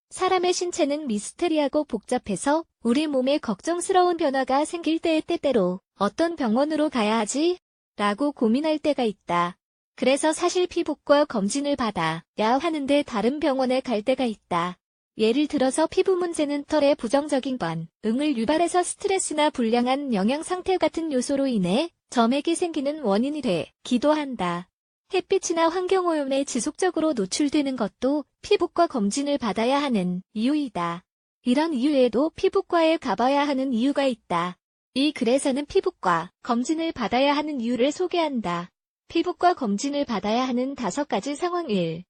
사람의 신체는 미스테리하고 복잡해서 우리 몸에 걱정스러운 변화가 생길 때에 때때로 어떤 병원으로 가야 하지? 라고 고민할 때가 있다. 그래서 사실 피부과 검진을 받아야 하는데 다른 병원에 갈 때가 있다. 예를 들어서 피부 문제는 털의 부정적인 반응을 유발해서 스트레스나 불량한 영양 상태 같은 요소로 인해 점액이 생기는 원인이 되기도 한다. 햇빛이나 환경오염에 지속적으로 노출되는 것도 피부과 검진을 받아야 하는 이유이다. 이런 이유에도 피부과에 가봐야 하는 이유가 있다. 이 글에서는 피부과 검진을 받아야 하는 이유를 소개한다. 피부과 검진을 받아야 하는 5가지 상황. 1.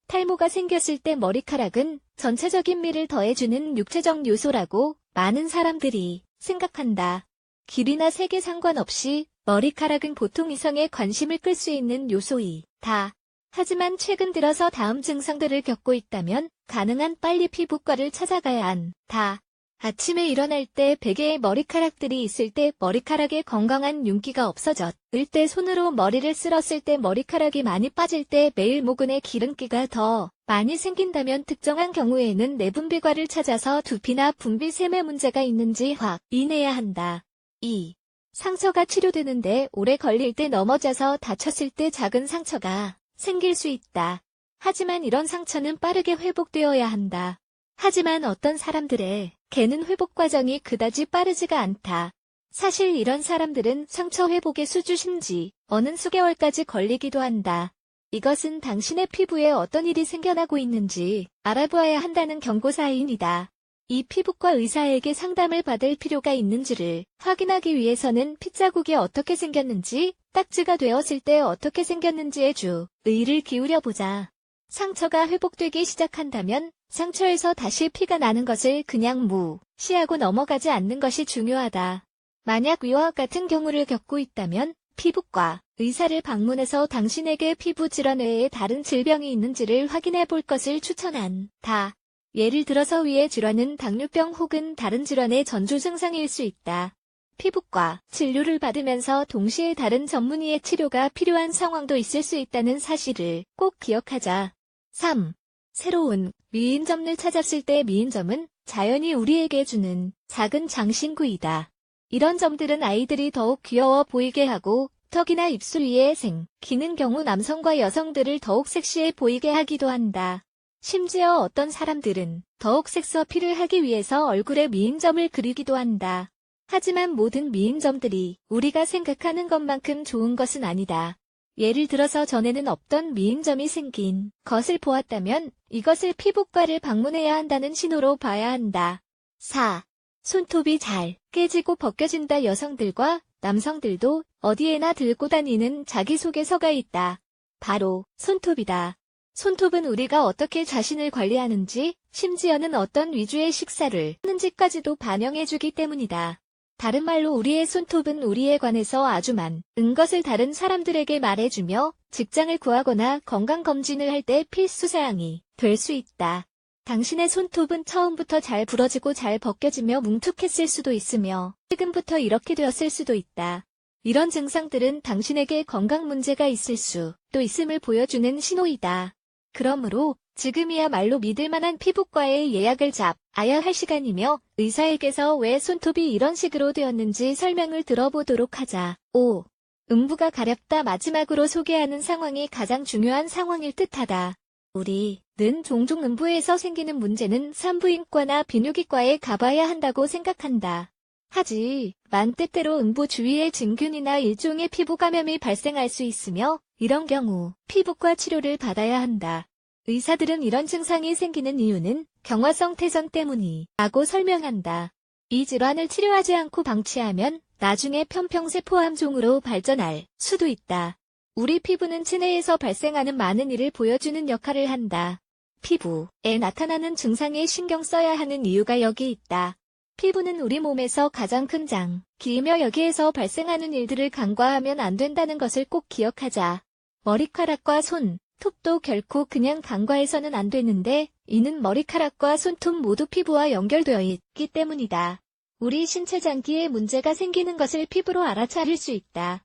탈모가 생겼을 때 머리카락은 전체적인 미를 더해주는 육체적 요소라고 많은 사람들이 생각한다. 길이나 색에 상관없이 머리카락은 보통 이성의 관심을 끌 수 있는 요소이다. 하지만 최근 들어서 다음 증상들을 겪고 있다면 가능한 빨리 피부과를 찾아가야 한다. 아침에 일어날 때 베개에 머리카락들이 있을 때, 머리카락에 건강한 윤기가 없어졌을 때, 손으로 머리를 쓸었을 때, 머리카락이 많이 빠질 때, 매일 모근에 기름기가 더 많이 생긴다면 특정한 경우에는 내분비과를 찾아서 두피나 분비샘에 문제가 있는지 확인해야 한다. 2. 상처가 치료되는데 오래 걸릴 때, 넘어져서 다쳤을 때 작은 상처가 생길 수 있다. 하지만 이런 상처는 빠르게 회복되어야 한다. 하지만 어떤 사람들에게는 회복 과정이 그다지 빠르지가 않다. 사실 이런 사람들은 상처 회복의 수주심지 어는 수개월까지 걸리기도 한다. 이것은 당신의 피부에 어떤 일이 생겨나고 있는지 알아보아야 한다는 경고사인이다. 이 피부과 의사에게 상담을 받을 필요가 있는지를 확인하기 위해서는 핏자국이 어떻게 생겼는지, 딱지가 되었을 때 어떻게 생겼는지에 주의를 기울여보자. 상처가 회복되기 시작한다면 상처에서 다시 피가 나는 것을 그냥 무시하고 넘어가지 않는 것이 중요하다. 만약 위와 같은 경우를 겪고 있다면 피부과 의사를 방문해서 당신에게 피부 질환 외에 다른 질병이 있는지를 확인해 볼 것을 추천한다. 예를 들어서 위의 질환은 당뇨병 혹은 다른 질환의 전조 증상일 수 있다. 피부과 진료를 받으면서 동시에 다른 전문의의 치료가 필요한 상황도 있을 수 있다는 사실을 꼭 기억하자. 3. 새로운 미인점을 찾았을 때 미인점은 자연이 우리에게 주는 작은 장신구이다. 이런 점들은 아이들이 더욱 귀여워 보이게 하고 턱이나 입술 위에 생기는 경우 남성과 여성들을 더욱 섹시해 보이게 하기도 한다. 심지어 어떤 사람들은 더욱 섹스 어필을 하기 위해서 얼굴에 미인점을 그리기도 한다. 하지만 모든 미인점들이 우리가 생각하는 것만큼 좋은 것은 아니다. 예를 들어서 전에는 없던 미인점이 생긴 것을 보았다면 이것을 피부과를 방문해야 한다는 신호로 봐야 한다. 4. 손톱이 잘 깨지고 벗겨진다. 여성들과 남성들도 어디에나 들고 다니는 자기소개서가 있다. 바로 손톱이다. 손톱은 우리가 어떻게 자신을 관리하는지, 심지어는 어떤 위주의 식사를 하는지까지도 반영해주기 때문이다. 다른 말로 우리의 손톱은 우리에 관해서 아주 많은 것을 다른 사람들에게 말해주며 직장을 구하거나 건강검진을 할 때 필수사항이 될 수 있다. 당신의 손톱은 처음부터 잘 부러지고 잘 벗겨지며 뭉툭했을 수도 있으며 최근부터 이렇게 되었을 수도 있다. 이런 증상들은 당신에게 건강 문제가 있을 수도 있음을 보여주는 신호이다. 그러므로 지금이야말로 믿을만한 피부과에 예약을 잡아야 할 시간이며 의사에게서 왜 손톱이 이런 식으로 되었는지 설명을 들어보도록 하자. 5. 음부가 가렵다. 마지막으로 소개하는 상황이 가장 중요한 상황일 듯하다. 우리는 종종 음부에서 생기는 문제는 산부인과나 비뇨기과에 가봐야 한다고 생각한다. 하지만 때때로 음부 주위에 진균이나 일종의 피부 감염이 발생할 수 있으며 이런 경우 피부과 치료를 받아야 한다. 의사들은 이런 증상이 생기는 이유는 경화성 태전 때문이라고 설명한다. 이 질환을 치료하지 않고 방치하면 나중에 편평세포암종으로 발전할 수도 있다. 우리 피부는 체내에서 발생하는 많은 일을 보여주는 역할을 한다. 피부에 나타나는 증상에 신경 써야 하는 이유가 여기 있다. 피부는 우리 몸에서 가장 큰 장기이며 여기에서 발생하는 일들을 간과하면 안 된다는 것을 꼭 기억하자. 머리카락과 손톱도 결코 그냥 간과해서는 안 되는데 이는 머리카락과 손톱 모두 피부와 연결되어 있기 때문이다. 우리 신체 장기에 문제가 생기는 것을 피부로 알아차릴 수 있다.